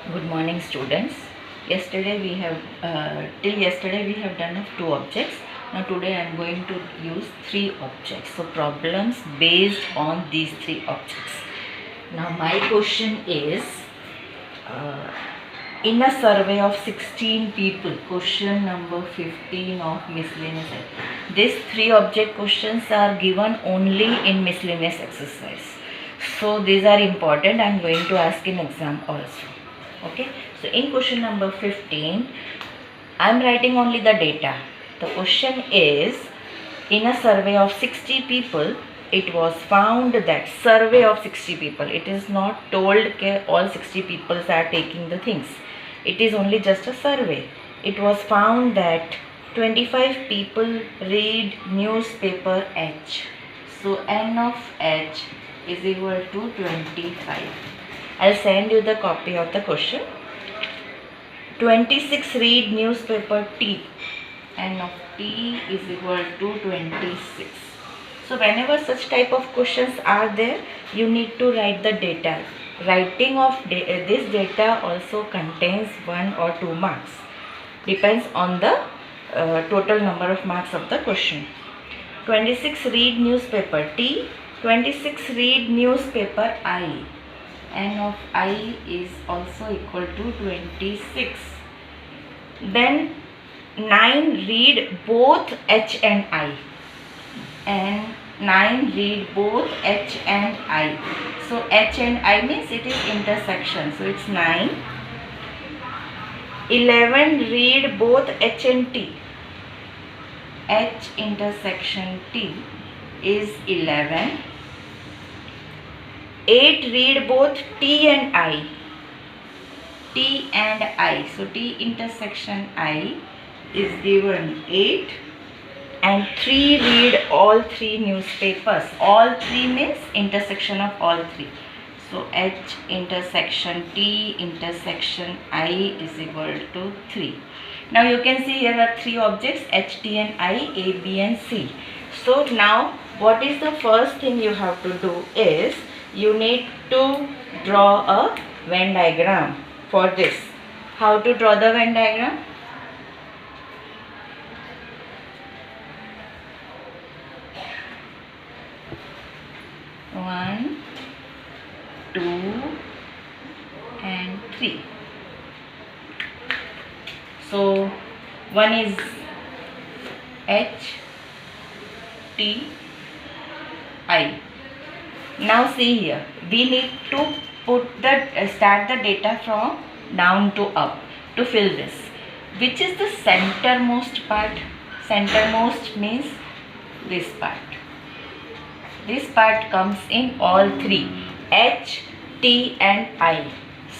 Good morning, students. Till yesterday we have done of 2 objects. Now today I am going to use 3 objects. So problems based on these 3 objects. Now my question is, uh, in a survey of 16 people, question number 15 of miscellaneous. These 3 object questions are given only in miscellaneous exercise. So these are important. I am going to ask in exam also. Okay, so in question number 15, I am writing only the data. The question is, in a survey of 60 people, it was found that survey of 60 people, it is not told that all 60 people are taking the things. It is only just a survey. It was found that 25 people read newspaper H. So N of H is equal to 25. I'll send you the copy of the question. 26 read newspaper T. N of T is equal to 26. So whenever such type of questions are there, you need to write the data. Writing of this data also contains 1 or 2 marks. Depends on the total number of marks of the question. 26 read newspaper T. 26 read newspaper I. N of I is also equal to 26. Then 9 read both H and I. And 9 read both H and I. So H and I means it is intersection. So it's 9. 11 read both H and T. H intersection T is 11. 8 read both T and I. T and I. So T intersection I is given 8. And 3 read all 3 newspapers. All 3 means intersection of all 3. So H intersection T intersection I is equal to 3. Now you can see here are 3 objects H, T and I, A, B and C. So now what is the first thing you have to do is, you need to draw a Venn diagram for this. How to draw the Venn diagram? One, 2 and 3. So one is H, T, I. Now see here, we need to start the data from down to up to fill this. Which is the centermost part? Centermost means this part. This part comes in all 3, H, T and I.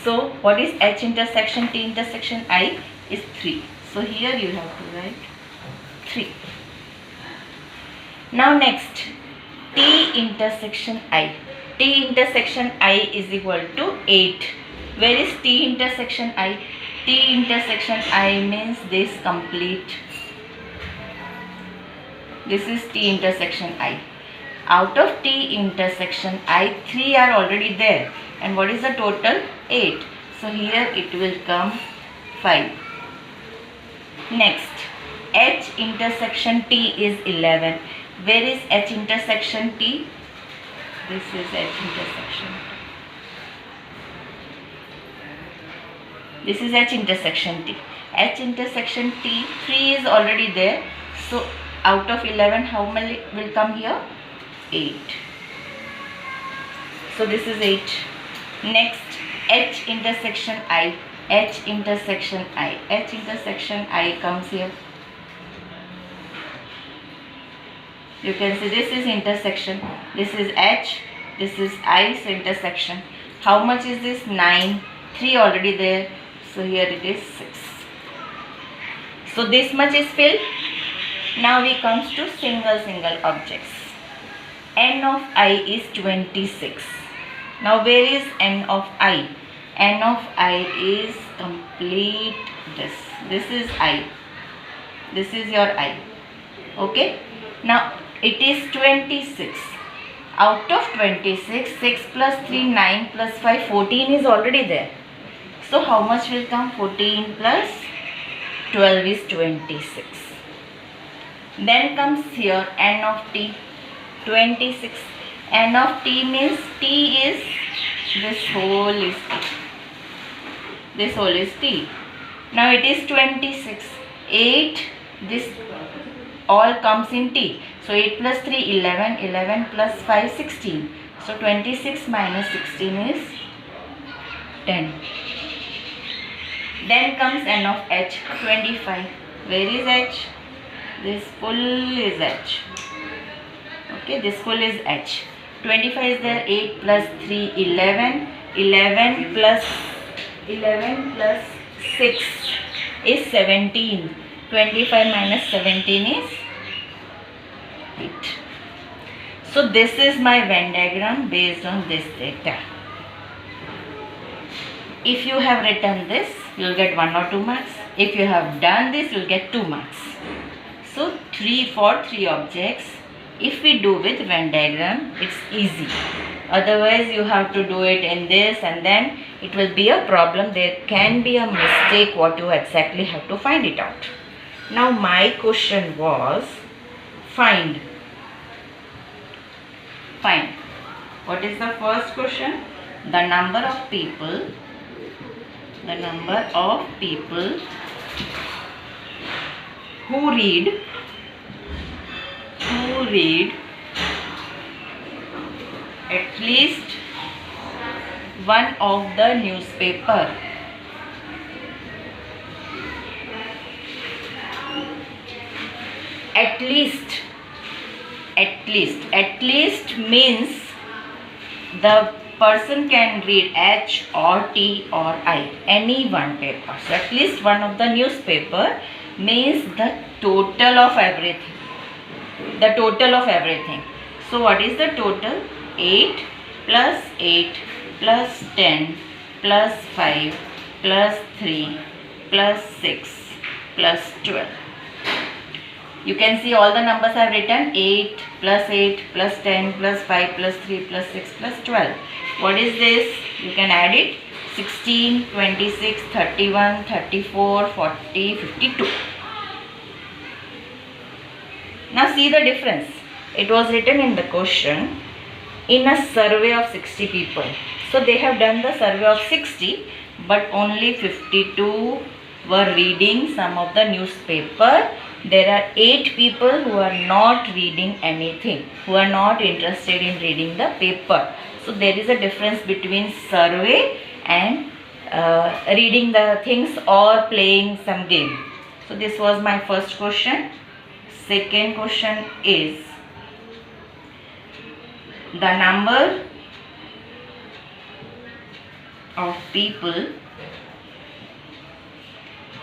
So what is H intersection T intersection I is 3. So here you have to write 3. Now next, T intersection I. T intersection I is equal to 8. Where is T intersection I? T intersection I means this complete. This is T intersection I. Out of T intersection I, 3 are already there. And what is the total? 8. So here it will come 5. Next, H intersection T is 11. Where is H intersection T? This is H intersection. This is H intersection T. H intersection T, 3 is already there. So out of 11, how many will come here? 8. So this is 8. Next, H intersection I. H intersection I. H intersection I comes here. You can see this is intersection. This is H. This is I. So intersection. How much is this? 9. 3 already there. So here it is 6. So this much is filled. Now we comes to single objects. N of I is 26. Now where is N of I? N of I is complete this. This is I. This is your I. Okay. Now it is 26. Out of 26, 6 plus 3, 9 plus 5, 14 is already there. So how much will come? 14 plus 12 is 26. Then comes here n of t, 26. N of t means t is this whole is t. This whole is t. Now it is 26. 8, this all comes in t. So 8 plus 3, 11. 11 plus 5, 16. So 26 minus 16 is 10. Then comes n of h, 25. Where is h? This full is h. Okay, this full is h. 25 is there. 8 plus 3, 11. 11 plus 6 is 17. 25 minus 17 is 8. So this is my Venn diagram based on this data. If you have written this, you will get 1 or 2 marks. If you have done this, you will get 2 marks. So 3 for 3 objects. If we do with Venn diagram, it's easy. Otherwise, you have to do it in this and then it will be a problem. There can be a mistake what you exactly have to find it out. Now my question was find. What is the first question? The number of people who read at least one of the newspaper. At least means the person can read H or T or I, any one paper. So at least one of the newspaper means the total of everything. So what is the total? 8 plus 8 plus 10 plus 5 plus 3 plus 6 plus 12. You can see all the numbers I have written. 8 plus 10 plus 5 plus 3 plus 6 plus 12. What is this? You can add it. 16, 26, 31, 34, 40, 52. Now see the difference. It was written in the question in a survey of 60 people. So they have done the survey of 60, but only 52 were reading some of the newspaper. There are 8 people who are not reading anything, who are not interested in reading the paper. So there is a difference between survey and reading the things or playing some game. So this was my first question. Second question is the number of people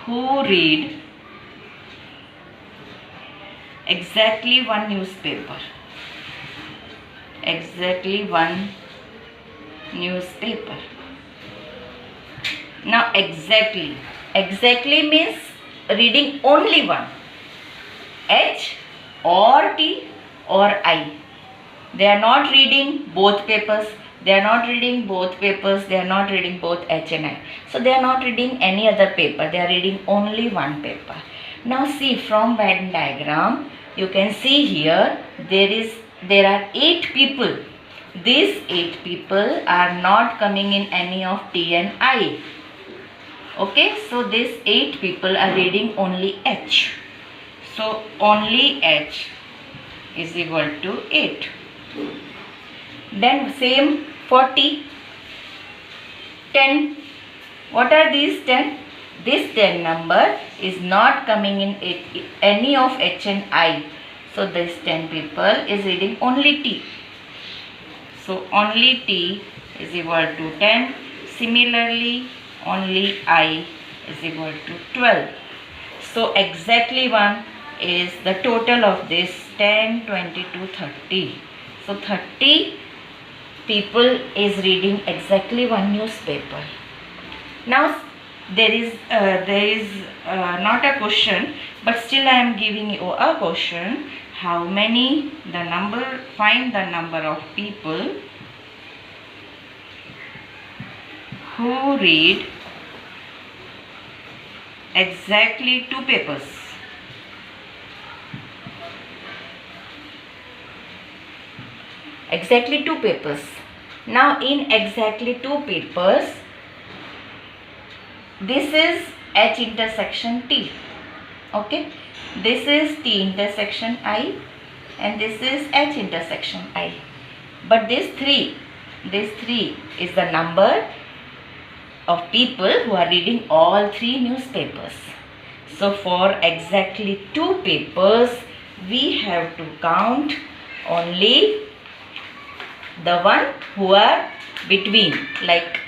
who read exactly one newspaper. Now exactly means reading only one, H or T or I. They are not reading both papers. They are not reading both H and I. So they are not reading any other paper. They are reading only one paper. Now see, from Venn diagram, you can see here there are 8 people. These 8 people are not coming in any of T and I. Okay, so these 8 people are reading only H. So only H is equal to 8. Then same for T. 10. What are these 10? This 10 number is not coming in any of H and I. So this 10 people is reading only T. So only T is equal to 10. Similarly, only I is equal to 12. So exactly 1 is the total of this 10, 22, 30. So 30 people is reading exactly one newspaper. Now there is not a question, but still I am giving you a question. Find the number of people who read exactly 2 papers. Exactly 2 papers. Now in exactly 2 papers, this is H intersection T. Okay, this is T intersection I and this is H intersection I. But this 3 is the number of people who are reading all 3 newspapers. So for exactly 2 papers, we have to count only the one who are between, like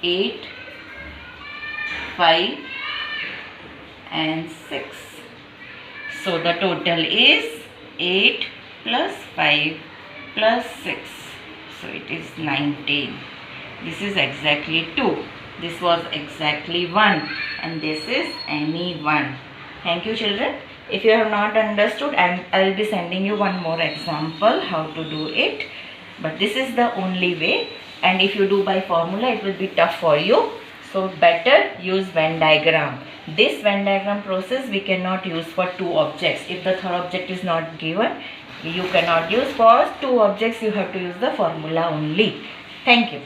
8, 5 and 6. So the total is 8 plus 5 plus 6. So it is 19. This is exactly 2. This was exactly 1. And this is any 1. Thank you, children. If you have not understood, I will be sending you one more example how to do it. But this is the only way. And if you do by formula, it will be tough for you. So better use Venn diagram. This Venn diagram process we cannot use for 2 objects. If the third object is not given, you cannot use for 2 objects. You have to use the formula only. Thank you.